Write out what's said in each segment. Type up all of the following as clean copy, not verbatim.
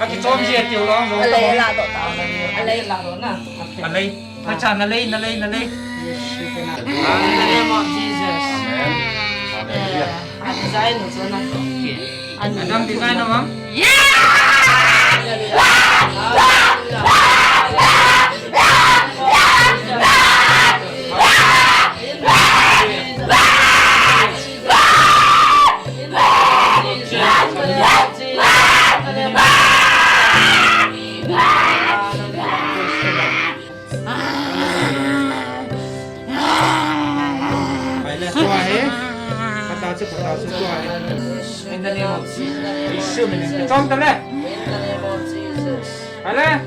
cái chôm gì tiểu đó nó lấy là độ tao lấy là độ nè lấy phải chả nó lấy In the name of Jesus. Anh design nó cho nó anh đang design nó không In the name of Jesus. trong tới đây In the name of Jesus. phải lên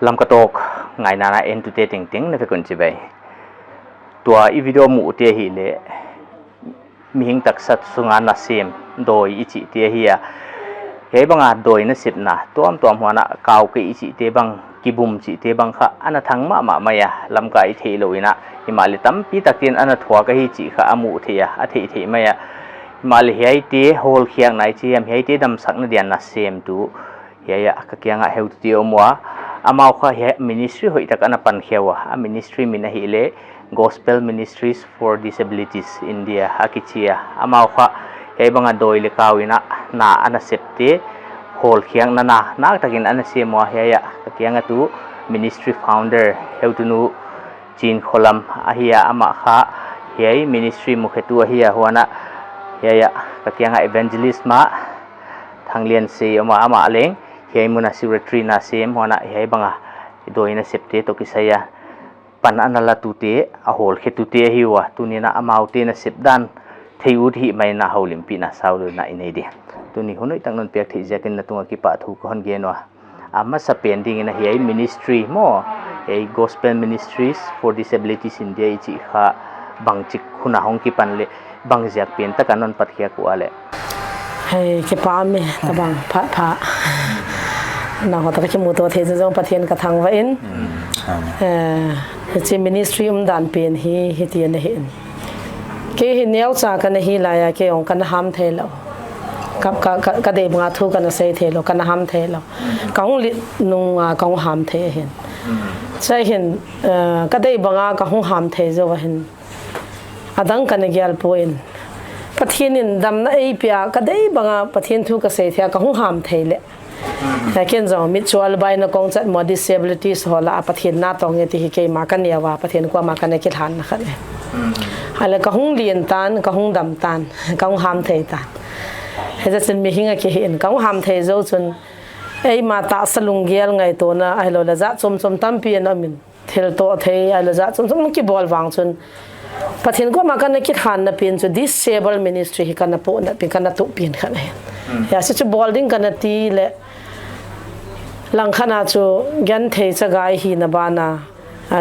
làm cái tổ ngày nào em tụi tê tiếng tiếng nó phải còn chỉ vậy tua i video mũ tê hi lệ miếng đặc sắc sung an xem đôi ý chị tê hi à cái bằng à đôi nó xịt na tuam hoa na cao cái ý chị tê bằng ki bum chị tê bằng khá anh thằng mà mày à làm cái thì lối na thì mà lấy tấm pi đặc tiền anh thua cái hi chị khá mũ thì à thì mày à mà lấy hiai tê hawlkhiak này chị em hiai tê đâm sắc nó điền na xem tu hiai à cái kia ngã heo tiêu mua amaute'n ministry hoi tak ana pankhetu ministry mina hile Gospel Ministries for Disabilities India akichia amaute'n hei banga Dawi-le-Kau ina na ana septe hawlkhiak na takin ana semwa heya kakianga tu ministry founder heutunu Chiinkholam ahia ama kha hei ministry mukhetu ahia huana heya kakianga Evangelist Thangliensei ama leng hiai muna secretary na sem hona hiai banga doina septe to kisai pan anala tute a hawlkhiak te hiwa tunina amaute'n sepdan theiut hi mai na houlimpih na saulu na ineidi tuni hunoi tangnon pek thei jakin na tunga ki pa thu ko hon genwa ama sa pending ina hiai ministry mo ei Gospel Ministries for Disabilities India ichi kha bangchik khuna hong ki pan le bangjak pen ta kanon pathia ku ale hei kipan me tabang pha na hota ka chimu to the jong pathian ka thang wa in chi ministry dan pen hi tian hin ke hi neu cha kan hi la ya ke ong kan ham the lo ka de nga thu kan sei the lo kan ham the lo kaung li nung kaung ham the hin sai hin ka de banga ka hung ham the zo wa hin adang kan gyal poin pathian in dam na ei pia ka de banga pathian thu ka sei thia ka hung ham the le lakin zo mutual buaina kong chat mo disabilities hola pathian na tong ti ke ma kan ya wa pathian kwa ma kan ke than na khale hala ka hung lien tan ka hung dam tan ka hung ham thei tan he za chen mi hinga ke hin ka hung ham thei zo chun ei ma ta salung gel ngai to na ai lo la za chom tampi na min thel to thei ai lo za chom ki bol wang chun pathian kwa ma kan ke than na pin chu disable ministry hi kan po na pin kan tu pin khale ya se chu bolding kan ti le langkhana chu gan thei chagai hi na bana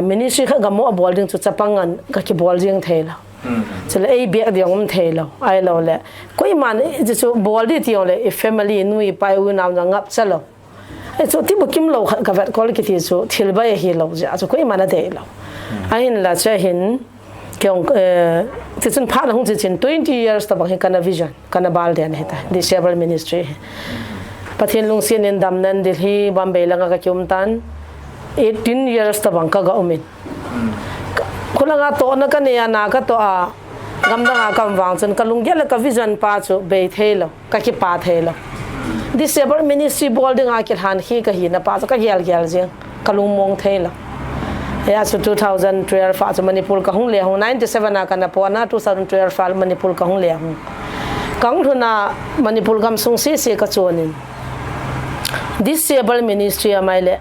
ministry kha gamo bolding chu chapangan ka ki bolding thela chele ei bek diong thela ai lo le koi man chu boldi ti ole e family nui pai u nam ngap chalo e chu ti bukim lo ka vet kol ki ti chu thilba hi lo ja chu koi man de lo ain la che hin kyong ti chun pha hong chi chin 20 years ta bang kana vision kana bal den heta disable ministry pathian lung sin in dam nan Delhi Bombay langa ka kyum tan 18 years ta bang ka ga umin khulanga to na ka ne na ka to a gam da kam wang chen ka lung gel ka vision pa chu be thelo ka ki pa thelo disable ministry bolding a ki han hi ka hi na pa ka gel jeng ka lung mong thelo ya so 2012 fa manipur ka hung le hung 97 na ka na po na 2012 fa manipur ka hung le hung kang thuna manipur gamsung si ka chonin disable ministry amaile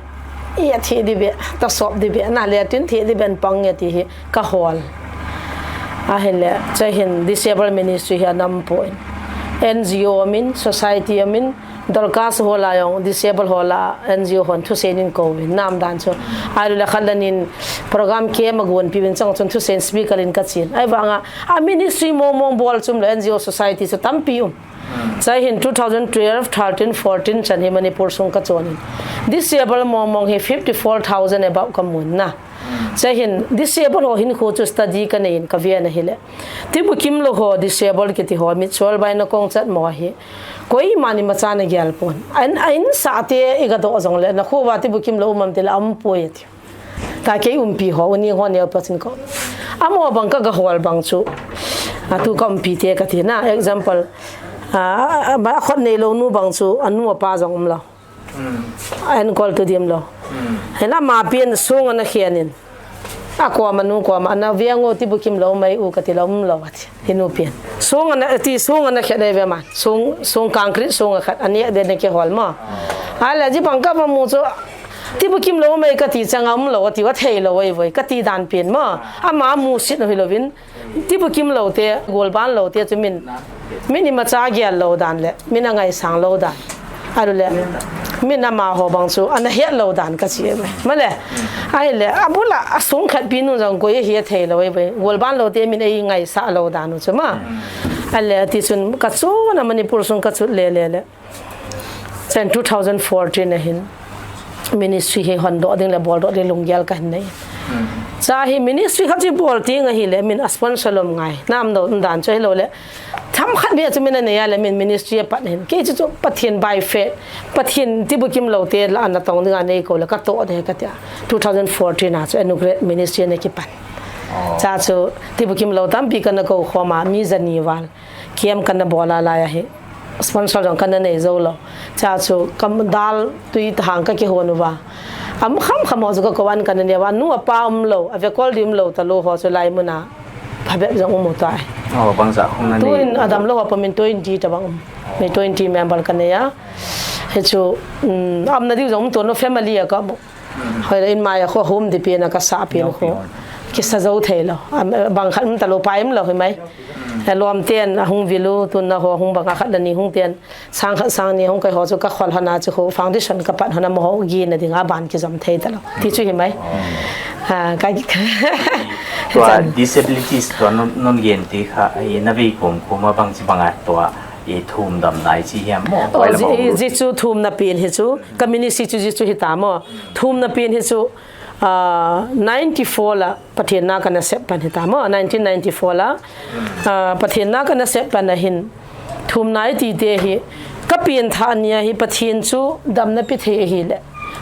ya thi dibe ta sop dibe na le tin thi diben pang ya ti ka hol a hele chahin disable ministry ha nam point NGO amin society amin dolkas hola yong disable hola NGO hon thu senin ko nam dan so ai la khalanin program ke magun pibin chang chon thu sen speaker in kachin ai wanga a ministry mong bol chum la NGO society so tampi chai hin 2012 13 14 chan hi manipur sung ka chonin disable mong he 54000 about kamun na chai hin disable ho hin kho chu study ka nein ka viana hile tibu kim lo ho disable ke ti ho mi chol bai na kong chat mo hi koi mani macha na gyal pon an sa te iga do jong le na kho wa tibu kim lo mam te la am poet ta ke pi ho ni ho ne pasin ko amo bang ka ga hol bang chu atu kom pi te ka ti na example ba khot nei lo nu bang chu anu pa jong lo an call to dim lo hela ma pian sung ana khianin akwa manu kwa ma na viango tibu kim lo mai u ka ti lo lo wat hinu pian sung ana khade ve ma sung concrete sung khat ani de ne ke hol ma ala ji bang ka ma mu chu tibu kim lo mai ka ti changam lo ti wa thei lo wei ka ti dan pian ma ama mu sit no hilovin tibu kim lo te gol ban lo te chumin mini ma cha gyal lo dan le mina ngai sang lo dan aru le mina ma ho bang chu ana he lo dan ka chi ma le ai le abula asung khat pin nu jang ko ye he thei lo wei gol ban lo te min ei ngai sa lo dan nu chuma ale ti chun ka chu na manipur sung ka chu le sen 2014 hin ministry he hon do ding le bol do de lungyal kan nei cha hi ministry kha chi bol ti nga hi le min sponsor lom ngai nam do dan choi lo le tham khat be chu min ne ya le min ministry pat hin ke chu pathian bai fe pathian tibu kim lo te la na tong nga nei ko la ka to de ka ta 2014 na chu inaugurate ministry ne kipan cha chu tibu kim lo tam pi kan ko khoma mi zani wal kiem kan bola la ya he sponsor jong kan nei zo lo cha chu kam dal tui thang ka ke honu wa am kham zo ko wan kan ne wa nu pa lo ave kol dim lo ta lo ho so lai muna phabe jong mo tai bang sa khong na ni tuin adam lo pa min 20 ta bang me 20 member kan ya he chu am na di jong to no family ka mo hoi in ma ya kho home de pe na ka sa pe kho ki sa zo thei lo bang khan ta lo pai lo hoi mai lom ten hung vilu tun na ho hung banga khat ni hung ten sang ni hung kai ho chu ka khol hana chu foundation ka pat hana mo gi na dinga ban ki jam thei ta lo ti chu hi mai kaตัว disabilities ตัวนนเย็นที่ค่ะนวีผมมาบางสิบางตัวทุ่มดำไหนที่เหี้ยมไว้ละมั้งจิจูทุ่มนับเป็นเหตุcommunityจิจูหิตามทุ่มนับเป็นเหตุ94 ละประเทศนากันเสพปันหิตาม1994 ละประเทศนากันเสพปันหินทุ่มไหนตีเตหิก็เปลี่ยนทานเนี่ยหิประเทศจูดำนับพิเทหิเลย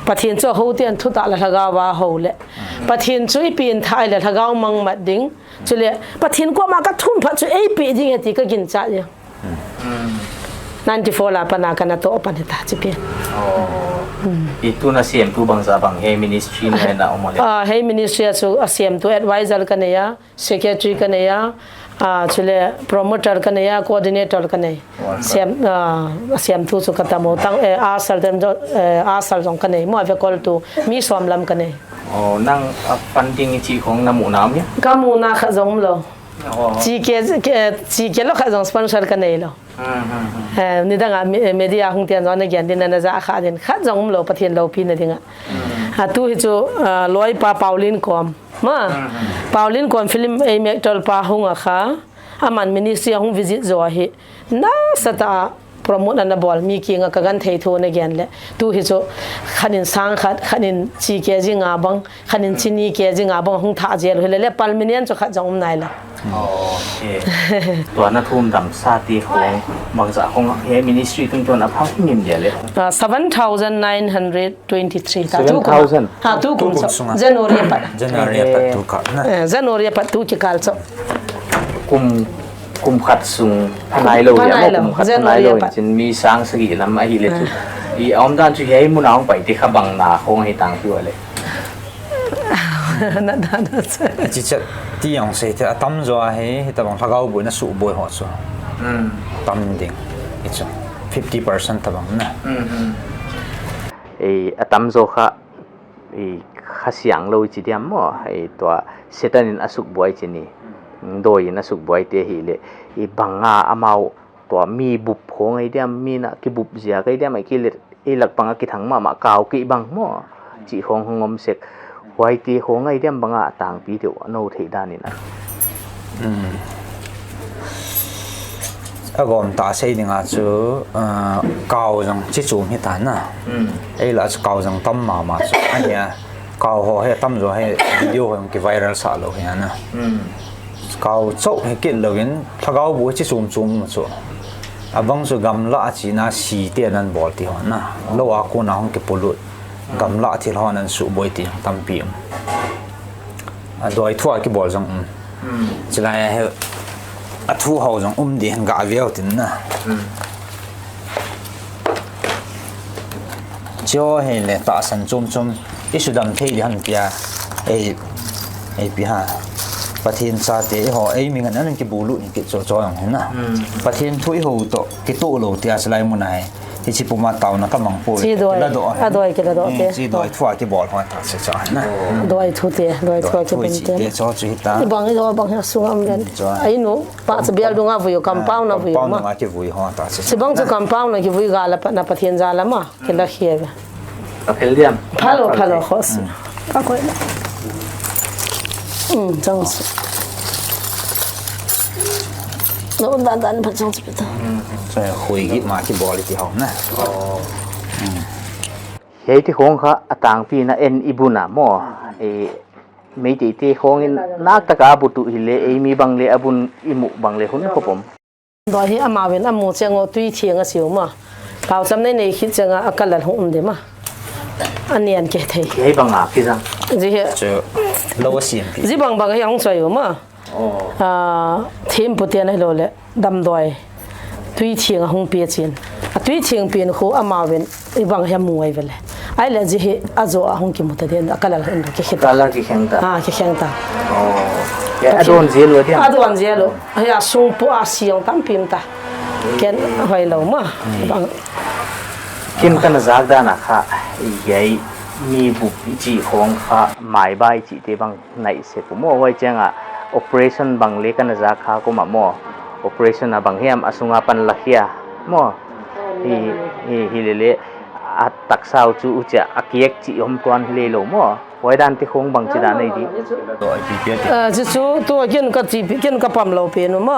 ประเทศจูเขาเตียนทุตาละทะกาวาเขาเลยประเทศจูเปลี่ยนไทยละทะกาวมังมัดดิ้งจุเลยประเทศก็มาก็ทุ่มพัดจูปีดิ้งเหตุก็กินจ่าย94 la pana kana to pan ta chi pen itu na siam tu bangsa bang he ministry na na omole he ministry so asiam tu advisor kana ya secretary kana ya chule promoter kana ya coordinator kana siam tu so kata mo tang asal jong kana mo ave call to mi somlam kana nang funding chi khong na mu nam ya ka mu na kha jong lo chi ke lo kha jong sponsor kana lo ni danga media hung tian zon gen din na za kha din kha jong lo pathian lo pin na dinga tu hi chu loi pa paulin kom ma paulin kom film a actor pa hung kha aman ministry hung visit zo hi na sata promote na bol mi ki nga ka gan thei tho na gen le tu hi chu khanin sang khat khanin chi ke jinga bang khanin chini ke jinga bang hung tha jel hile le palminian chu kha jong nai laตัวนัททุ่มดำซาตีของบางจากของเฮมินิสทรีตึงตัวนับพักนิมเดียเลย7,923 7,000 tu kum January pat tu ka na January pat tu ki kal soคุมขัดสูงพนายโลอย่างว่าคุมขัดพนายโลจนมีสร้างสกีลำมาฮิเลตุอีออมด้านช่วยให้มุนเอาไปที่ขบังนาคงให้ตังตัวเลยนั่นจิตที่อย่างเสียแต่ตั้มจัวให้แต่บางทักเอาบุญน่ะสูบบุยหัวจัวตั้มดิ่งอีกจัว 50% แต่บางน่ะตั้มจัวค่ะข้าเสียงโลจิตยามมั่วตัวเสตันินอสุกบวยจีนี่โดยนักสุขบวยเตหิเลบังงาอามาว ตัวมีบุบโหงไอเดียมมีนะกิบุบเสียไอเดียมไอกิเลไอหลักปังกิถังมาเกากิบังมั่วจีของงมเสกไว้ตีโหงไอเดียมบังอาต่างปีเดียวโน้ตที่ด้านนี้นะก็มตาเสียงอาจูเกาจังจิจูมิตานะไอ้ละเกาจังตั้มมาจูอันเนี้ยเกาหัวให้ตั้มจูให้วิดีโอให้มันกิไวรัลสาโลเฮียนะเกาโซ่ให้กินเลยถ้าเกาบุจิจูมาจูบางจูกำละจีน่าสีเตียนันบอลที่หัวนะโลอากูน่าห้องเก็บปุลุดกำละที่หัวนั้นสุบวยที่ตั้มปีมโดยทั่วกี่บอลจังจะไล่ให้ทั่วเขาจังดีหันกะเวียวตินนะจ่อให้เลยตาสันจุ่มอิสุดำเที่ยหันเปียไอ้ปีฮะประเทศชาติเขาไอ้มีเงินนั่นกี่บุรุษกี่จ่ออย่างเห็นนะประเทศทุยเขาตัวกี่ตัวโลที่อาศัยมุนไอที่ชิปุมาเตานะก็มังปูละดอยกี่ละดอยเตะจีดอยทั่วกี่บอลหัวตาเสียจ้านะดอยทุเตะดอยทั่วกี่เป็นเตะจ่อจุดตาบางที่เราบางที่สูงอันนั้นไอ้หนูป้าจะเบียร์ดูงาวิวกัมเป้านะวิวมากี่วิวหัวตาเสียสิบางจะกัมเป้านะกี่วิวกาละนะประเทศจาละมากี่ละเขียบเพลเดียมพาโลขอสก็ค่อยละจังสิแล้วดันพัดจังสิเป็นตัวใช่คุยกี่มากี่บอลที่ห้องนะเฮ้ยที่ของเขาต่างปีนะเอ็นอิบุนะมั่วไม่ติดที่ของนักตะกาบุตุฮิเลมีบางเลอบุญอิมุบางเลหุ่นครับผมโดยที่อามาเป็นอามูเจงอตุยเทียงก็เสียวมาเผาจำในคิดเจงอักลัดหุ่นเดมาอันนี้อันเกตให้เฮ้ยบางอาพี่จังจีเจอโลเซียนพี่จีบางยังสวยอยู่มาทีมปุเตียนให้เราเลยดำดอยตุยเทียงหุ่นเปียจินตุยเทียงเปียนเขาอามาเป็นบางยังมวยไปเลยไอ้เลยจีอาโจหุ่นกิมุตเดียนอักลัดหุ่นกิขิตอักลัดกิขิงตากิขิงตาอดวนเจลูที่อดวนเจลูเฮ้ยส่งปัวเสียงตั้มพิมตาแกนไว้เรามาบางคิมกันจากด้านนักข่ายัยมีบุปจีของข้าหมายใบจีที่บางในเสกุโม่ไว้เจ้าoperation บางเล็กกันจากข้าก็มาโม่ operation บางเฮียมอสุงาปันลักยาโม่ฮิเลเลตักสาวจูอุจจะอักเยกจีอมกวนเลโลโม่ไว้ด้านที่ของบางจีด้านไหนดีจูตัวกินกับจีกินกับปั๊มเราเป็นโม่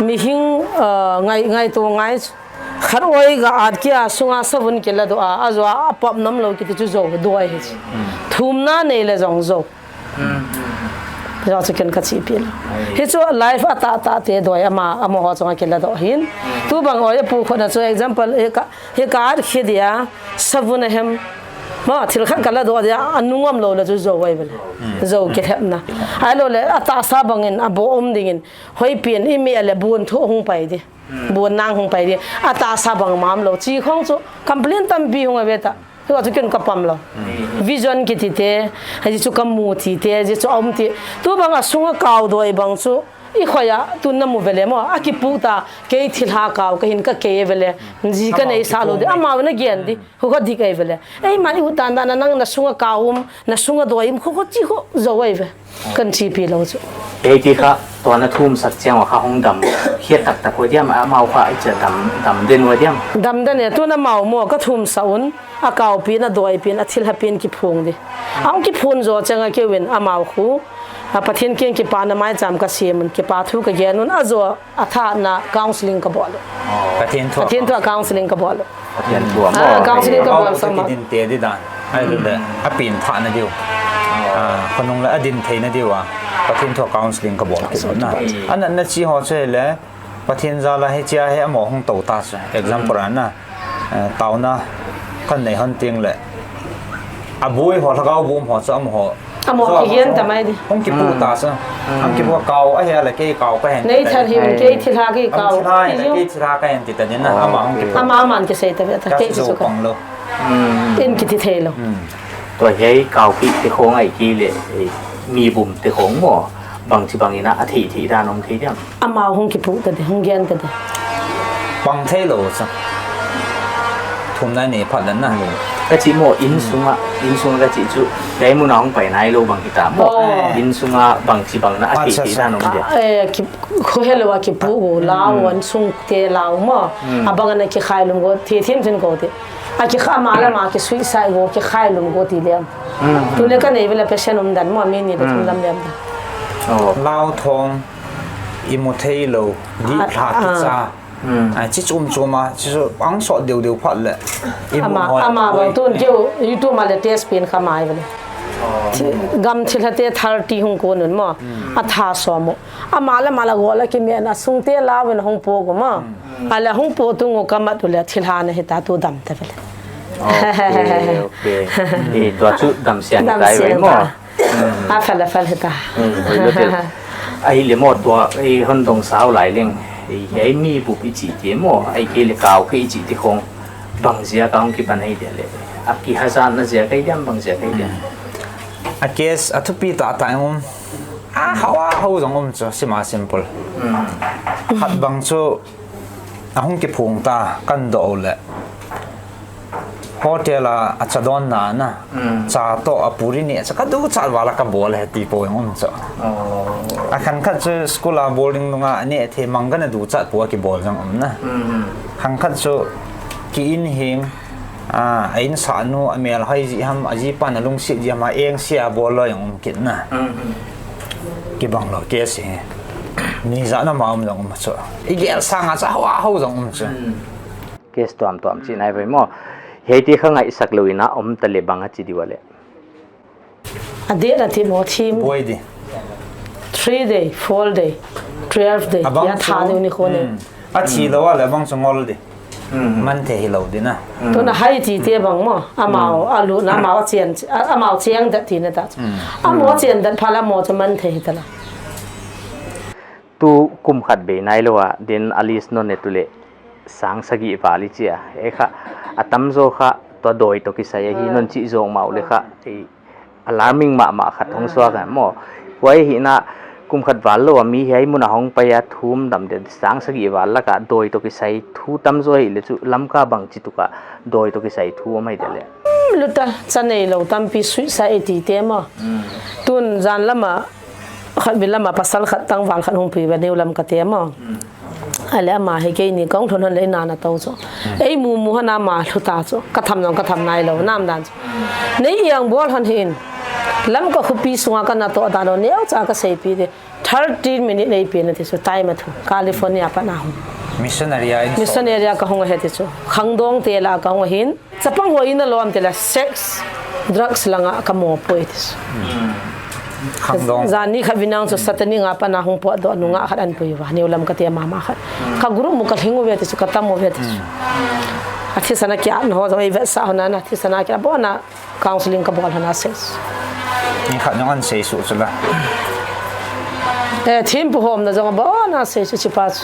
มีหิ้งไงตัวไงขัดไว้ก็อาจจะสุงาสวรรค์เกล้าตัวอาจว่าปั๊มน้ำเราคิดจะโจด้วยทุ่มน้าเนี่ยเลยจงโจเราจะกินกับจีพีลเฮ้ยชัวไลฟ์ตาเตะด้วยอามาหัวจงเกล้าตัวหินตัวบางวันผู้คนนะชัว example เฮการคิดยาสวรรค์เห็นมาที่เราขัดกันแล้วตัวเดียอันนุ่งเราเลยจะโจไว้เลยโจเก็บนะไอ้เราเลยตาซาบังเงินบ่อมดิ่งหอยเปลี่ยนอีเมลเลยบุญทุ่งไปดิบุญนางหงไปดิตาซาบังมามเราจีของจูคอมเพลนตั้มปีหงเวต้าคือว่าจะกินกับปั๊มเราวิจารณ์กิติเตะให้จูคำมูติเตะจูอมติตัวบางอ่ะสุงก้าวด้วยบางจูอีขวายตุนน้ำมูเวลมั้งอากิปูตาเกยทิลหาก้าวก็หินก็เกยเวลจีกันไอ้สาลูดิอามาวันนี้เกียนดิเขาก็ดีกันเวลไอ้มาอีหุตันดานั่งนั่งสุงก้าวนั่งสุงด้วยเขาก็จีเขาจะไว้เวกันชีพีเราจูเฮ้ยที่ข้าตัวนั้นทุ่มสักเจ้าว่าข้าห้องดำเขียดตักไว้เดียมอามาว่าไอ้เจ้าดำเด่นไว้เดียมดำเด่นเนี่ยตัวนั้นเมามัวก็ทุ่มสาวน์อาก้าวปีน่ะด้วยปีน่ะทิลหาปีนกิพงดิเอากิพงจะจังเกี่ยวเวนอามาคู่ประเทศเก่งกิปานไม่จำก็เสียมันกิปาทุกอย่างนู้นอาจจะอาท่าน่ะ counseling ก็บอกประเทศทั่ว counseling ก็บอกประเทศทั่วcounseling ก็บอกสมัยดินเตะดิดานไอ้เรื่องเลยปีนผ่านนั่นเดียวคนนึงละดินเทนั่นเดียวประเทศทั่ว counseling ก็บอกกันนะอันนั้นน่ะชี้หัวใจเลยประเทศจะละให้เจ้าให้หมอห้องเต่าตาสิ example นั้นนะเต่านะคนไหนคนเตียงเลยบุ้ยหัวทะเกาบุ้มหัวซ้ำหัวอาหมอเขียนทำไมดิห้องกิปูตาซะห้องกิปูเก่าไอ้เหี้ยอะไรเก่าก็เห็นในทางที่มันเก่ที่ทางที่เก่าใช่เก่ที่ทางก็เห็นติดแต่เนี่ยนะอามาห้องกิปูอามันก็เสียแต่เวลาเก่ที่สุดก็เป็นกิติเทลตัวเฮ้ยเก่าปีที่โค้งไอ้กี้เลยมีบุ่มที่โค้งหม้อบางทีบางนี่นะอาทิตย์ที่ด้านน้องที่เดียมอามาห้องกิปูแต่ห้องเย็นแต่บางเทโลซะ ทุมได้นี่พัดนั้นนะ ก็จีโมอินซุงก็จีจูได้มุน้องไปไหนโลบังกิตาโมอินซุงบังจีบังนะอากิตีนั่นองเดียคุยเลยว่าคิปูลาววันซุงเตลาวมั้งบังกันคิขายลุงก็ที่ทีมจนก็ที่อากิข้ามาแล้วมาคิสุยใส่ก็คิขายลุงก็ที่เลี้ยงตัวนี้ก็เนี่ยเวลาเพชรนมดันมั่วมีนี่เป็นทุนดำเลี้ยงลาวทองอิโมเทโลดีพลาติจ้าจิจุ่มมาจิจุอังสอดเดียวพัดเลยอามาบางตัวเจ้ายูทูบมาเลเทสเป็นขมายไปเลยกำทิลเต30หงคนนั่นมั้งอัฐาสมอามาละกัวละกิเมียนะสุงเตลาวันหงโปกมั้งอะไรหงโปตุงก็มาตุเลยทิลานะเหตุตัวดำแต่ไปเลยโอเคตัวชุดดำเสียงได้ไว้มั้งฟัลเหตุไอ้เลี้ยมตัวไอ้คนตรงสาวหลายเรื่องไอ้มีบุปจิเดียมไอ้เกลี่ยกาวคือจิที่คงบางเสียกาวคิปันให้เดียเลยอักกี้ฮัสซันนั่นเสียใครเดียมบางเสียใครเดียอาเกสอัตุปีตาตายเขาจังจะสิมา simple หัดบางชั่วห้องเก็บผงตากันโดนแหละพอเจอละอาจจะโดนนานนะจ่าโตอปุริเนี่ยจะก็ดูจ่าวาละกับบัวเลยตีโปยงงจ้ะอาคันคัดจะสกุลาบอลลิงลงอ่ะเนี่ยเทมังกันดูจัดบัวกี่บอลจังนะคันคัดจะกินเฮงไอ้นสานุอเมริกาจีฮัมอจีปันลุงสิจีมาเองเสียบอลเลยอย่างกินนะกี่บังเราเกสนี่จะน่ามาจังจ้ะอีกอย่างสังอาจจะเขาจังจ้ะเกสตัวจีนายไปมั้งเฮ้ยที่ข้างไงสักลุยนะตะเลบังจีดีวะเลยเดี๋ยวที่หมอทีมบ่อยดิ3 day 4 day 12 day ยาทานอยู่นี่คนนึงชีแล้วว่าแล้วบังสงอลดิมันเทหิโลดินะตัวน่ะให้จีเตียบังมั้งอาลูน้ำเจียนเจียงดัดทีนั่นตัดเจียนดัดพาละหมอจะมันเทหิตละตูกุมขัดเบนายเลยว่าเดนอลิสโนเนตุเลสังสกีวาลิเจียค่ะอาตัมโซค่ะตัวโดยตัวกิสัยฮีนนจิโซงมาเลยค่ะalarming มาขัดห้องสวากันมั้งไว้หินะกุมขัดวาลโลว่ามีให้มุนห้องไปยาทุ่มดำเดือดสังสกีวาลก็โดยตัวกิสัยทูตัมโซหิเลจุลำกาบังจิตุกะโดยตัวกิสัยทูไม่ได้เลยลุตาจันเอโลตัมปีสุยใส่ตีเตมตุนจันละมาขัดวิลมาปัสสัลขัดตั้งวาลขัดห้องปีแบบนี้ลำกะเตมอะไรมาให้แกนี่กองทุนเลยนานนะตัวจ้ะไอ้มูฮันนามาลุตาจ้ะก็ทำนายเราน้ำดันจ้ะนี่ยังบัวทันเห็นลำก็คือปีสวงกันนะตัวดานเนี่ยจากก็เสียปีเดีย30 minutesในปีนั่นที่สุดไต้มาถึงแคลิฟอร์เนียปะนะมิชชันนารีก็ห้องเหตุจ้ะขังดงเตล่าก็ห้องเห็นจะปังหัวอินล้อมเตล่าเซ็กซ์ดรักส์ลังอ่ะก็มัวป่วยที่สุดจานนี้ขับวินังสุดสัตย์นี่งาปะนะห้องปวดตัวนุ่งอ่ะขัดอันป่วยวะเนี่ยลำก็เตียมาขัดข้ากรุ๊ปมุกหิงวัวที่สุดก็ตั้มวัวที่สุดอาทิตย์สันกี้อันหัวจะไม่เวสาวนั้นอาทิตย์สันกี้บ่นะคาวน์ซิลิงกับบอลฮานาเซสนี่ขัดยังอันเสียสุดสุดละทีมผู้หอมนะจังบ่นะเสียชิปัส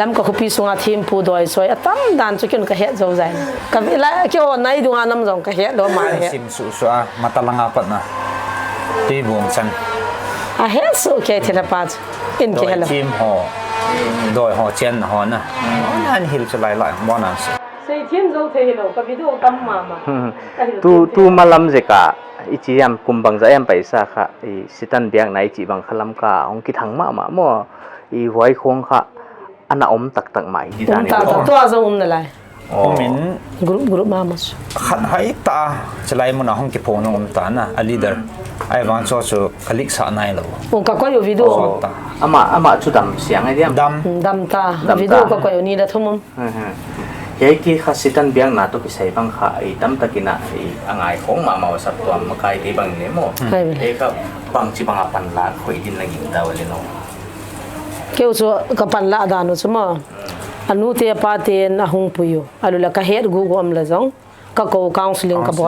ลำก็คือปีสุงอาทีมผู้ดอยสวยตั้มดันจุกันก็เฮ็ดเจ้าใจกับเวลาเกี่ยวในดวงน้ำจงก็เฮ็ดโดนมาเฮ็ดซิมสุสวมาตะลังอาปัดนะตีบวงชันเฮ็ดสุแค่ทีละปัดอินแค่ละทีมหอโดยหอเจนหอนะอันฮิลจะไล่บ่นั่นสิใส่ทีมเจ้าเทฮิโลกับวิดีโอตั้มมาตูมาลำเจกะอีจียมกุมบังใจยมไปสักค่ะอีสิตันเบียงไหนจีบังขลัมกาองคิดหังมาโมอีไว้คงค่ะอันน่ะตักใหม่ที่ด้านนี้ตัวจะนั่นแหละมินกรุ๊ปมามัสขัดให้ตาจะไล่มันห้องเก็บผงน้องตานะลีดเดอร์ไอ้บางช่วงคลิกสานายเราโอ้ก็อยู่วิดีโออามาชุดดำเสียงไอ้เดียมดำตาวิดีโอก็อยู่นี่แหละทุ่มยัยที่ข้าสิตันเบียงนาตุกิสัยบังค่ะไอ้ตั้มตะกินะไอ้อ่างไอ้ของมาสับตัวมาไกลที่บังเนี่ยโม่ไอ้ก็บังจีบังปันละคุยดินละยิ่งดาวเลยเนาะเกี่ยวกับปันละดานุสมออนุเทียปาเตียนหุ่งปุยอันละก็เฮ็ดกูก็อมละจังก็กูคาวน์ซิลิงกับบ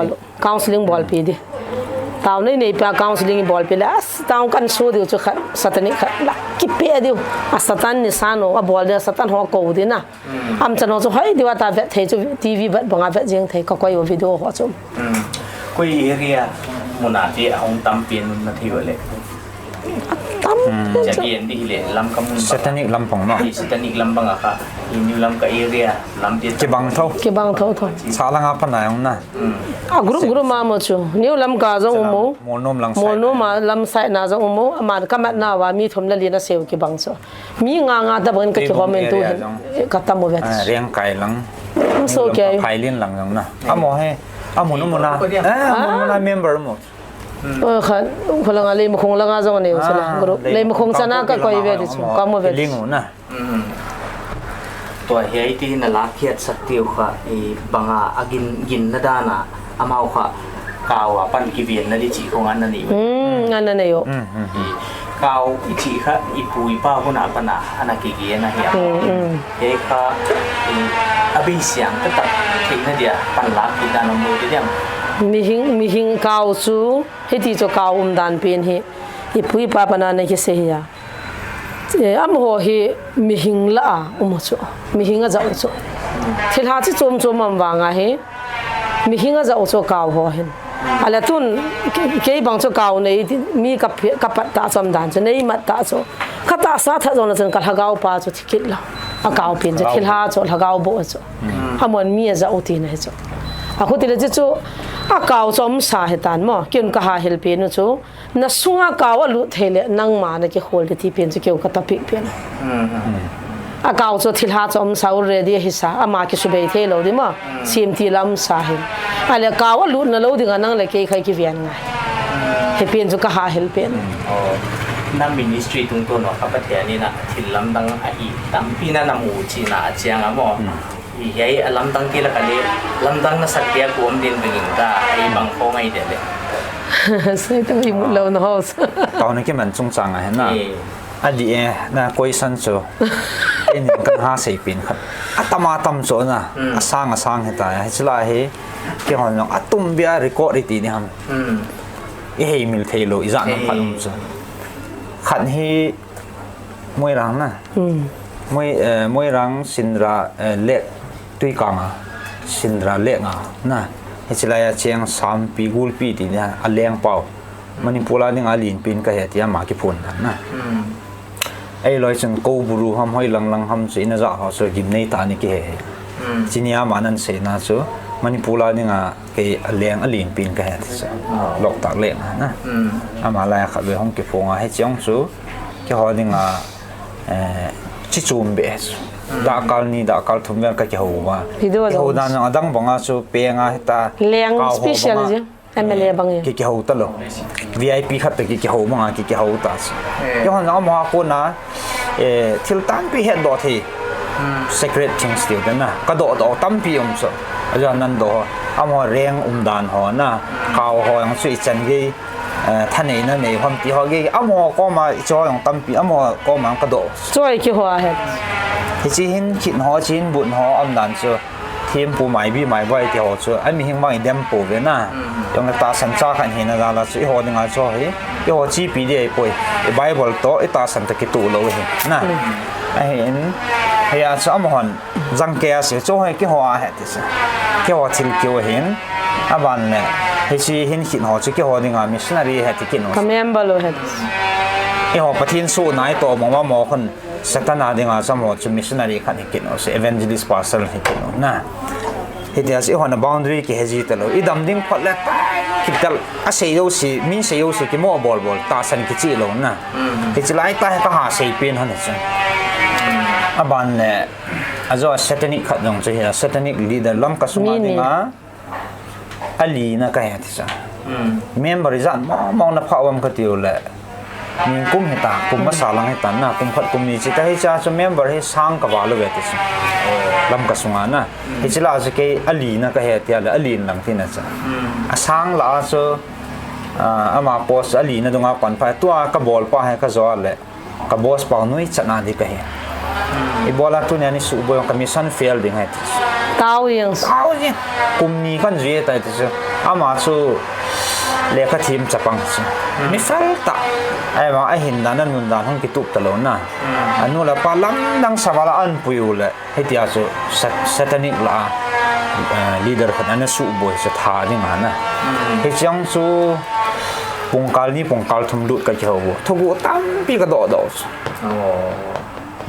อลปีดิตาวนี่ปาคาวน์ซิลิงบอลปีละตาวกันสู้ดิวจุขสตันนี่ขละกิเปียดิวสตันนี่สานุบอลเดียสตันหัวกูดินะจะนอนจุให้ดิว่าตาเวทเทจุทีวีบัดบังอาเวทยังเทก็อยู่วิดีโอหัวจุคุยเรียมุนาที่ห้องตั้มเปลี่ยนนาทีเลยตั้ม จะเรียนดีเลยลำกำมุน Satanic lampong no. สถานีลำบังอะค่ะอินยูลำกับเอเรียลำที่ Kibang thau. ke bang tho tho Sala nga pa na yung na. a group ma mo chu new lam ka zo mo Monom lang mo sa. no ma lam sai na zo mo ma ka mat na wa mi thom la li na seu ke bang so mi nga da ban ka ki comment tu ka ta mo vet Riang kai lang. so ke Kailin lang yung na. Amo he. Amo no mo na. Amo mo na member mo. ค่ะคนละเลยมคงละงาจงเนี่ยใช่ไหมกรุ๊ปเลยมคงชนะก็คอยเวดิชูก็มาเวดิ ลิงหูนะ ตัวเฮียที่นั่นละเขียดสักติวค่ะอีบางอากินนาดานะอามาค่ะกาวปันกิเวียนนั่นดิจีของอันนั้นนี่ งานนั่นเนี่ย กาวอีจีค่ะอีปุยป้าคนอาปนาอันนั้นกี่นะเฮียเฮียค่ะอาบิเสียงก็ตัดทิ้งนั่นเดียปันลักกินดานมือที่เดียมีหิงกาวซูให้ที่จะกาวดันเป็นเหอีปุยป้าปนาเนี่ยเสียอัมโหเหมีหิงละมุจูมีหิงจะอุจูที่หาที่จมมันวางเหมีหิงจะอุจูกาวหัวเห็นอะไรตุนเกี่ยบางจูกาวเนี่ยมีกับปัตตาจมดันจะเนี่ยมัดตาจูขัดตาสาธารณะจนกับหากาวป้าจูที่คิดละกาวเป็นจะที่หาจูหากาวโบจูอามันมีจะอุติเนี่ยจูaku tila chu akau chom sa hetan mo kyun ka ha help nu chu na sunga kaw lu thele nang ma na ki hol ti pen chu keu ka ta pi pen akau chu thilha chom sa ready hi sa ama ki subei thelo di mo sim ti lam sa hin ale kaw lu na lo dinga nang le ke khai ki vian nga he pen chu ka ha help penนั่นมินิสทรีตรงตัวเนาะครับประเทศนี้นะถิ่นลำดังอีตั้มปีนั้นน้ำมูจีน่าเจียงอ่ะหมอยัยลำดังที่ละกันเลยลำดังน่ะสักเดียกวมดินเป็นก็ไอ้บางโค้งไอ้เด็ดเลยใช่ต้องอยู่เราเนาะตอนนี้ก็มันจงจังอ่ะเห็นนะอันนี้นะกุยสันโซเอ็นกันหาเสียปินครับอัตมาตั้มโซนะสร้างให้ตายให้ฉลาดให้เกี่ยวกับอัตุ่มเบียร์รีคอร์ดตีนี่ฮัมเฮ้ยมิลเทโลอีจานขันโซขันให้มวยรังนะมวยรังสินราเล็กตุยกังสินราเล็กนะเฮ้ยฉลาดเชียง3 ปีกูลปีตีนี่อันเลี้ยงเป่ามันนี่พูดแล้วนี่อาลินปินก็เหตุยามากี่พูนนะไอ้ลอยจนกูบรูทำให้ลังทำสิ่งนั้นจะเขาส่วนกิมในตานี่กี่เหตุจีนี่อามานั่นเสียนะส่วนมันนี่พูดแล้วนี่อ่ะกี่เลี้ยงอาลินปินก็เหตุหลอกตากเลี้ยงนะอามาลายขับไปห้องกี่พงให้เจ้าส่วนกี่เขานี่อ่ะชิจูมเบสดาการนี่ดาการทุ่มเงินก็กี่หัวหัวด้านอ่ะดังบังอ่ะส่วนเปียงอ่ะตาเลี้ยงสเปเชียลจ้ะMLA bang ya ki houta lo VIP khat pe ki hou manga ki houta yo han ma ko na thil tan pi het do thi secret things ti na ka do tampi so aja nan do amo reng dan ho na kaw ho yang sui chan gi thanei na nei hom ti ho gi amo ko ma cho yang tampi amo ko ma ka do choi ki ho het hi chi hin khin ho chin bun ho dan soทีมผู้หมายบีหมายไว้ที่หัวช่วยไอ้มีหิ้งบางอีเดมปูเวน่ายังตาสันจ้าขันเห็นนะล่ะสุดหัวหนึ่งอ่ะช่วยหัวจีปีเดียป่วยไบเบิลโตไอ้ตาสันตะกิตูเราเห็นน่ะไอ้เห็นไอ้อาชาหมอนจังเกียสิช่วยกี่หัวเห็ดที่สิกี่หัวทิลเกี่ยวเห็นอ่ะบ้านเนี่ยไอ้ชีเห็นขินหัวช่วยกี่หัวหนึ่งอ่ะมิชชันนารีเห็ดที่กินหัวคำเมมเบอร์เลยเห็ดไอ้หัวประเทศสู้นายตัวมองว่าหมอคนสัตนาดิ่งอ่ะสมมติจะมิชชันนารีขันให้กินหัวสิ Evangelist Parcel ให้กินหัวน่ะเฮียสิหัวหน้า boundary กี่เฮจิตลออีดำดิ่งพอดเล็กคิดแต่อาศัยอยู่สิมินเสียอยู่สิกี่โม่บอลตาสันกิจิลงนะเฮจิไล่ตาให้ก็หาเสียเป็นหันนี่อาบันเนี่ยอาจจะเซตนิกขัดลงจะเห็นเซตนิกลีดเดอร์ล้ำกระสุนดิ่งอ่ะอาลีน่ะก็เห็นที่สัเมมบริษัทมองนับข่าวมันก็ติวแหละมีกุมเหตุกุมมาสาลังเหตุนะกุมขัดกุมนี้จิตให้จ้าจะเมมบริษัทสร้างกับว่าเลยเวทีสิลำกระสุนนะเฮจิลาจะเกี่ยอาลีน่ะก็เห็นที่อะไรอาลีนหลังที่นั่นจ้ะสร้างละจะอามาโพสอาลีน่ะตรงอ่ะก่อนไปตัวกับบอลป้าให้ก็จอดเลยกับบอสป้าหนุ่ยจัดนาดีก็เห็นไอ้บอลตัวนี้นี่สูบบุยกับมิชชั่นเฟลดิ่งให้ที่เต้ายังกุมนี้กันจีแต่ที่สิอามาสู้เลี้ยงทีมจับปังสิไม่เฟลต์ไอ้มาไอ้หินด้านนั้นนู่นด้านห้องกิตุบตลอดนะอันนู้นละปาลังดังสวาระอันปุยเลยให้ที่อาสู้เซตนิกละลีดเดอร์คนนั้นสู้บุยจะท่าดิ่งมันนะให้จังสู้ ปงกาลนี่ปงกาลทุ่มลุดกับเจ้าวัวทุกวัวตั้มปีกระโดด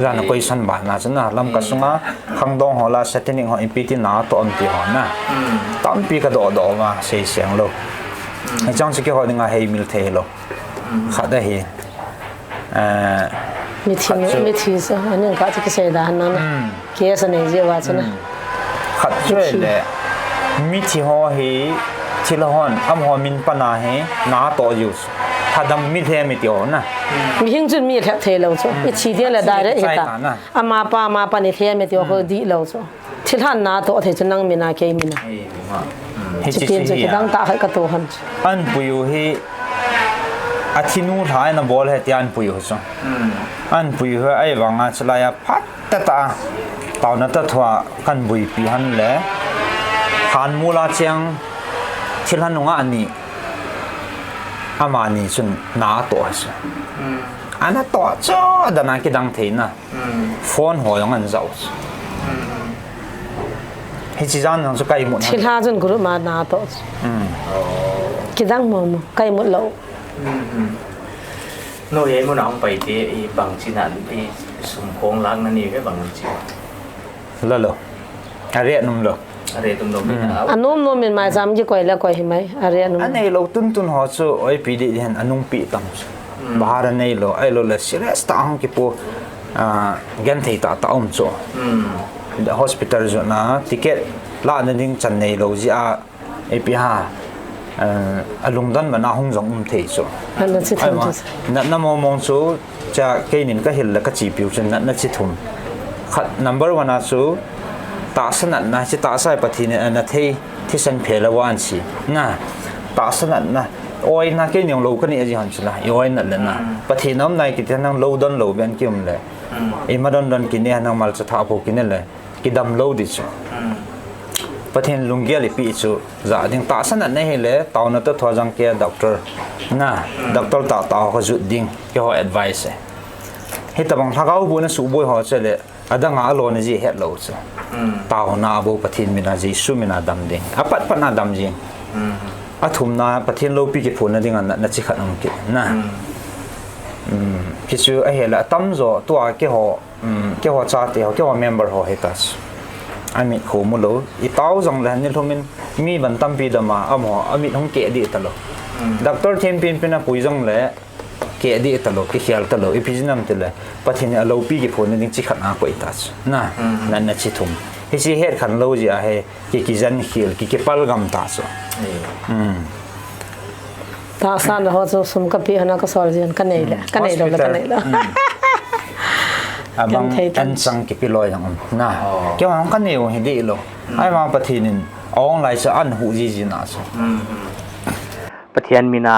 ร้านก็ยันบ้านนะจ๊ะนะลำกระสุงอ่ะขังดองหัวลาเซตติ้งหัวอินพิธีน้าตัวอันที่หัวนะตั้มปีกระโดดมาเสียงโลไอ้จังสิเกี่ยวกับงานให้มิลเทโลขัดได้เฮมิทีซะอันนี้ก็จะเสียดายนั่นนะเกี่ยสนิทเยอะว่าจ๊ะนะขัดช่วยเลยมิทีหัวเฮที่ละหอนอ้ำหัวมินปนาเฮน้าตัวอยู่ถ้าดำมิเทมิติโอนะมีหิ้งจุนมีแค่เทเราจ้ะอีชีเดียละได้เลยตาอามาปานิเทมิติโอเขาดีเราจ้ะที่ท่านน้าตัวเทจะนั่งมินาเกมินาจะเปลี่ยนจะดังตาให้กระตัวหันอันปุยเฮอาทินูท้ายนะบอลเฮตีอันปุยจ้ะอันปุยเฮไอ้วังอาชลายพัดตาตอนนั้นตัวกันปุยปีหันเลยหันมูลาเชียงที่ท่านนงอันนี้อามานี่จนน้าตัวสิอันนั้นตัวจ้าแต่นั่นก็ดังเทน่ะฟอนหัวยังอันเจ้าเฮ้ยจีจันยังจะใกล้หมดที่ท่าจนกรุ๊ปมาน้าตัวกี่ดังมั่งใกล้หมดแล้วโน้ยมันเอาไปที่บางชิ้นนั้นที่สมพงษ์ล้างนั่นนี่แค่บางชิ้นแล้วเหรออะไรนุ่มเหรออะไรตุ้มนุ่มนี่นะอันนุ่มเป็นไม้จำยี่ก่อยแล้วก่อยเห็นไหมอะไรนุ่มอันนี้เราตุนหัวสู้ไอ้ปีเดียนอันนุ่มปีตั้งบ้านนี้เราไอ้เราเลยสิเรสต์ของกี่ปูกันที่ตาจูเดอะฮอสพิทอลจุดนะทิเก็ตล้านนึงจันนี้เราจะไอ้ปีห้าลุงดันมันน่าหงจงที่จูนั่นสิทุ่มนั่นมองจูจะแค่นี้ก็เห็นแล้วก็จีบอยู่จนนั่นสิทุ่มขัด number 1นะจูตาสนัดนะที่ตาใส่ปฏิเนอันนั้นที่ฉันเพลวันสินะตาสนัดนะโอ้ยนะแค่ยังโลกันนี่จีฮันสิละโอ้ยนั่นแหละนะปฏิน้ำในกิจนั่งโลดอนโลเบียนกิมเลยไอ้มาดอนกินเนี่ยนั่งมาจะท้าพวกกินเลยกิดำโลดิจูปฏิลุงเกลิปีจูจะดิ้งตาสนัดนี่เลยตอนนั้นตัวทวจังเกียร์ด็อกเตอร์นะด็อกเตอร์ตาเขาจุดดิ้งเขาให้ advice ให้แต่บางถ้าเขาพูดนั้นสูบบุยเขาจะเลยอาดังอาโลนี่จีเฮ็ดโลจูตาวนาบุปฏิมินาจีสุมินาดำดิ่งปัดนาดำจิงทุ่มนาปฏิโลปีกิพูนดิ่งอันนั้นจิขัดองกินะคิดว่าไอ้เหี้ยตั้มโจตัวเกี่ยวชาติเขาเกี่ยวเมมเบอร์เขาเฮตัสไอ้มิขมุโลอีต้าจังเลยนี่ทุ่มินมีบันตั้มปีดมาอ้หมอไอ้มิของเกดีตลอดด็อกเตอร์เทียนเป็นน่ะปุยจังเลยเกดีตลอดเขียนตลอดอีพิจินัมตลอดปฏิเนี่ยเราปีกิพูนดิ่งจิขัดนาคุยตัสนะนั่นน่ะจิทุ่มเฮ้ยเฮ็ดขันโลจีอะเฮ้กิจันเขียลกิปัลกัมตัสตาสันเราจะสมกับพี่ฮะนักสอนเรียนกันไหนเลยกันไหนเรากันไหนเราบางอันสังกิปิลอยอย่างนั้นนะเกี่ยวกับกันไหนวะเห็นดีหรอไอ้มาปฏินินออนไลน์จะอันหูจีจีน่าสิปฏิญมีนา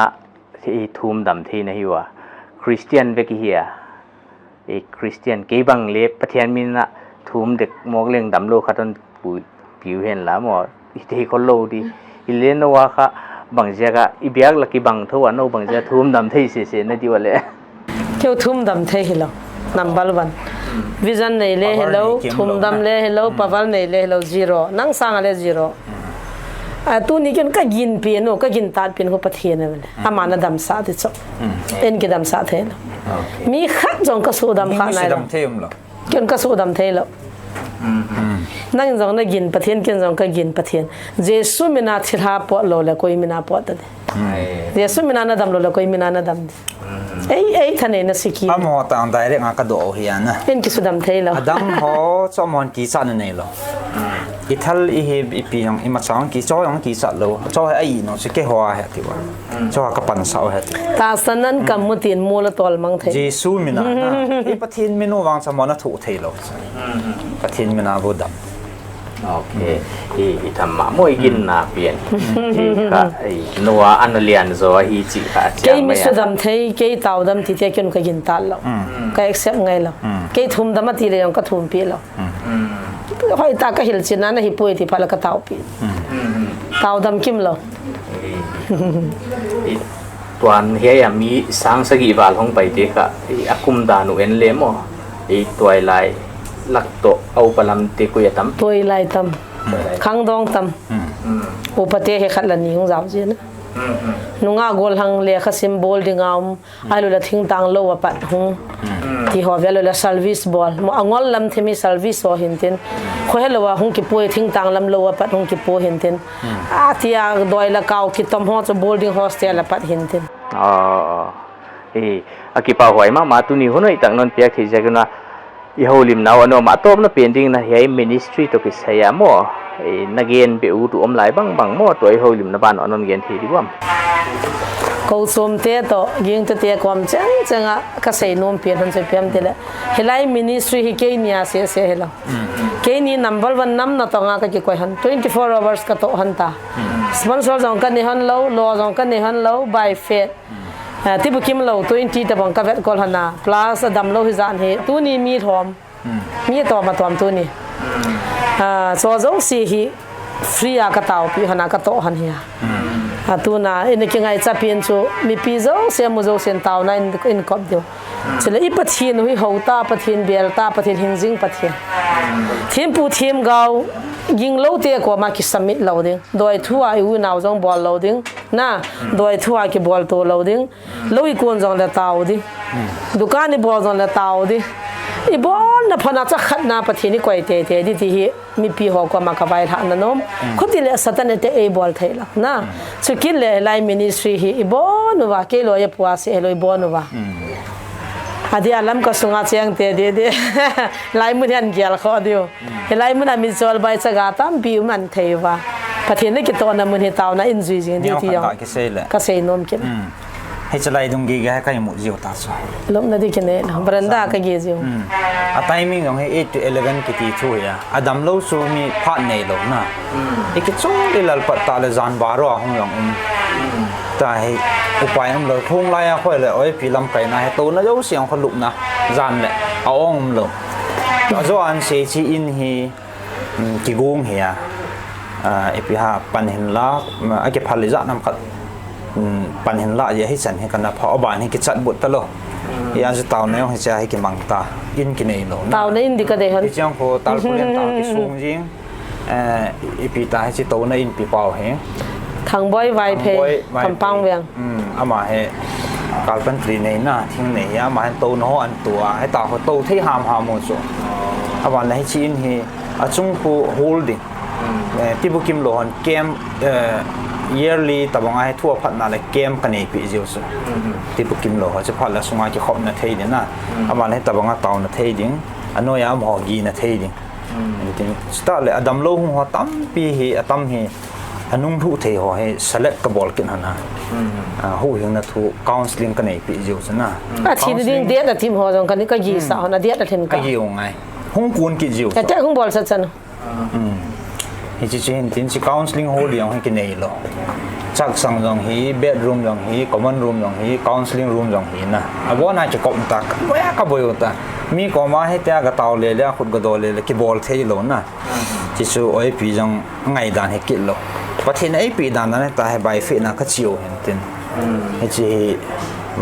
ที่ทุ่มดำที่นะฮิวะคริสเตียนเวกิเฮียคริสเตียนกี่บังเล็บปฏิญมีนาทุ่มเด็กมองเลี้ยงดำโลขัดต้นผิวเห็นแล้วหมอที่คนโลดีอิเลนว่าค่ะบางทีก็อีเบียกลักกี้บางทั่วโน้บางทีทุ่มดำที่เสียๆนั่นดีว่าเลยเกี่ยวทุ่มดำที่เฮลนัมบัลวันวิจันในเล่เฮลทุ่มดำเล่เฮลปะวัลในเล่เฮล0นั่งสังอะไร0ตัวนี้กันก็ยินเปียโนก็ยินตาเปียนเขาปะเทียนนั่นแหละอามานะดำสาธิตจบเอ็นกิดำสาธิตมีขัดจงกระสูดำข้างในแล้วกินกระสูดำเทแล้วนั่งจงได้ยินปะเทียนกินจงก็ยินปะเทียนเจสุมินาทิราปอโลแล้วก็มินาปอตัดเจสุมินานาดำโลแล้วก็มินานาดำเอ้ท่านเองนะสิกีอามอต่างได้เรื่องอากาศโดเฮียนะเป็นกิสุดำเทแล้วดำเขาสมอนกีสันนี่หรออีทัลอีเฮอีปียังอีมาสังกีจ้อยยังกีสัตว์เลยจ้อยไอ้เนาะสิเกหัวเหตุว่าจ้อยกับปันสาวเหตุตาสันนั้นกำมุตินมูลตอลมังเทเจสูมินาอีปะทินมิโนวังสมอนถูเทโลปะทินมินาบูดัมโอเคอีทำมาโมยกินนาเปลี่ยนค่ะนัวอันเลียนโซฮีจิค่ะเกยมิสุดำเทเกยตาวดำที่เทกินก็กินตาแล้วก็เอ็กเซปไงแล้วเกยทุ่มดำมาทีเลยยังก็ทุ่มปีแล้วห้อยตาก็เห็นสินะนะฮิปุยที่พาลกตาวปีตาวดำกิมแล้วตัวเฮียมีสังสกีบาลของไปเด็กอะอากุมดานุเอ็นเลมอตัวไลลักโตเอาปลำตีกุยตัมตัวไลตัมขังดองตัมอุปเทเหขัดละนี้ของเราเจ้านะ nunga gol hang le kha symbol dingam alu la thing tang lo wa pat hung ti ho velo la service bol mo angol lam themi service ho hintin kho helo wa hung ki poi thing tang lam lo wa pat hung ki po hintin a tia Dawi-le-Kau ki tom ho cho boarding hostel la pat hintin akipa hoi ma tu ni hunoi tang non piak thi jaguna I holim now ano ma tom na pending na hiai ministry to kisai mo nagen be u tu om lai bang mo to I holim na ban anon gen thi diwam ko som te to ging te kom chang changa ka sei nom pe han se pem te la helai ministry hi ke nia se hello ke ni number 1 nam na to nga ka ki koi han 24 hours ka to han ta sponsor jong ka ni han lo jong ka ni han lo by faith ti bu kim lo 20 ta bang ka vet kol hana plus dam lo hi zan he tu ni mi thom mi to ma tom tu ni so zo si hi free a ka taw pi hana ka to han hi tu na in ki ngai cha pin chu mi pi zo se mu zo sen taw na in kop dio chele I pathin hui houta pathin belta pathin hingjing pathin thim pu thim gau ging lo te ko ma ki submit lo ding doi thua I u naw jong bol lo ding na doi thua ki bol to lo ding lo I kon jong la taw di dukan ni bol jong la taw di I bon na phana cha khat na pathin ni koi te di ti hi mi pi ho ko ma ka bai tha na nom khuti le satan te e bol thaila na chu kin le lai ministry hi I bon wa ke lo ye puwa se lo I bon wa adi alam ka sunga cheng te de lai mu hian gyal kho dio lai mu na mi chol bai chaga tam pi man theiwa pathin ne ki to na mun hi taw na in zui jing di ti yo ka sei nom keให้จะไล่ตรงกี้ก็ให้ใครหมดจิ๋วตาสลมนาดีกันเนี่ยบรันดาก็เกี่ยวtiming ของให้ 8 to 11 กิติช่วยอะดัมโลซูมีพาร์ทเนอร์ลงนะอีกช่วงที่เราปัตตาเลจานบาร์ห้องอย่างแต่ให้อุปยังเลยทุ่งไล่ค่อยเลยโอ้ยพี่ลำไก่นะให้ตัวน่าจะเสียงคนลุกนะจานเลยเอาอ่องเลยแต่ส่วนเสียชีอินฮีกิกงเฮียไอพี่ฮะปันเห็นละไอเก็บผลิตน้ำขัดปันเห็นละอย่าให้ฉันให้กันนะเพราะอบานให้กิจจัดบุตรตลอดยังจะเต่าเนี่ยให้ใจให้กินมังตาอินกินเองหรอเต่าเนี่ยอินดีก็ได้ฮะที่จังพอตาผู้เลี้ยงเต่าที่สูงจริงอีปีตาให้จิตโตเนี่ยอินปีเป่าเหงทางบ่อยไวเพย์คำปังเวียงเอามาให้การเป็นตรีในหน้าทิ้งเนี่ยเอามาให้โตโน่อันตัวให้ตาเขาโตที่หามหมดส่วนเอามาให้ชี้อินให้จุงผู้โฮลดิ้งที่บุกิมโลหันเกมyearly แต่บางให้ทั่วพัฒนาเลยเกมกันเองพี่เจ้าสิที่ปุกิมโลเขาจะพัฒนาสงฆ์ที่ขอบนาเทียนนะอามาให้แต่บางเต่านาเทียนอันนู้นยังหอกีนาเทียนจริงสตาร์เลยดัมโลหัวตั้มปีฮีตั้มฮีอันนุ่งผู้เที่ยวให้ select กับบอลกันนะหูยังนัทู counseling กันเองพี่เจ้าสินะทีนี้เดียดทีมหัวจงกันนี่ก็ยีสาวนะเดียดทีมก็ยีงไงห้องกวนกี่จิ๋วแต่ห้องบอลสั้นเฮ้ยจริงๆที่ counseling hall อย่างให้กินเองหรอจักสังอย่างฮี bedroom อย่างฮี common room อย่างฮี counseling room อย่างฮีนะว่าน่าจะกบตักว่าก็บ่อยแต่มีก็มาให้แต่กระเตาเลยแล้วคุณก็โดนเลยกี่บอลเทหลนะที่สุดไอ้ปีจังไงด่านให้กินหรอประเทศไอ้ปีด่านนั้นแต่ให้ใบฟินะก็ชิวเห็นตินให้จี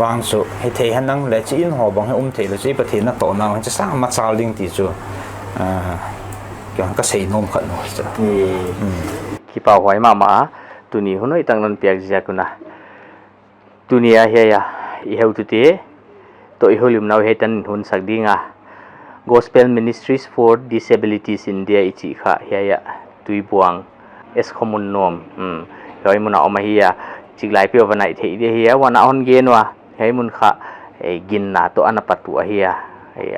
วางสุให้เทให้นั่งและจีนหอบางให้เทแล้วจีประเทศนั้นโตนั่งจะสร้างมาซาลิงที่สุดก็ใส่นมขันหน่อยจ้ะคิดเป่าหอยมาตัวนี้หุ่นไอ้ตั้งนั้นเปียกจักนะตัวนี้เฮียอีเฮาตุเตตัวอีโฮลิมนาเฮตันหุ่นสักดิ้งGospel Ministries for Disabilities India อีจีค่ะเฮียTuibong S Khomunnomเฮ้ยมุนเอามาเฮียจิกไลเปียววันไหนเทียเฮียวันเอาเงินวะเฮ้ยมุนค่ะกินหนาตัวอันปัตตัวเฮีย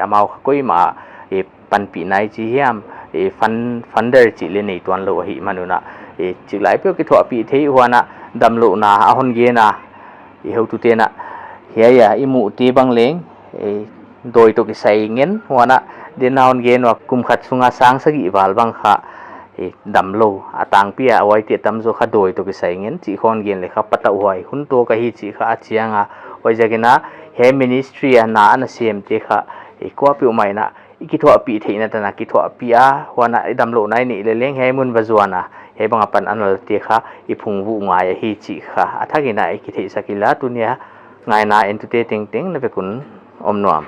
อามาก็อีมาปันปีไหนจีเฮียมฟันเดอร์จีเลนี่ตัวเราหิมานุนะจิกไลเปียวกิถวปีเทียหัวนะdamlouhnaเอาเงินนะเฮาตุเตนะเฮียอิมูตีบังเลงโดยตัวกิใส่เงินหัวนะเดินเอาเงินว่ากุมขัดสุงาสังสกิบาลบังค่ะดัมโลอาตังเปียเอาไว้เตียตัมโซค่ะโดยตัวกิใส่เงินจีคอนเงินเลยครับปัตตะหวยหุ่นตัวก็ฮิจีค่ะอาเจียงไว้จากนั้นเฮมินิสทรีน่าอันเสียมเตค่ะกว่าปีใหม่นะอีกทั่วปีที่นั่นแต่นักทั่วปีหัวนะdamlouhnaนี่เลยเลี้ยงเฮมุนบาจวนนะเฮบังปันอันนั้นเตค่ะอีพุงวุงายฮิจีค่ะถ้ากินนะอีกที่สักกิลาตัวเนี้ยไงนะเอ็นตุเตติงติงนั่นเป็นคุณอมนวม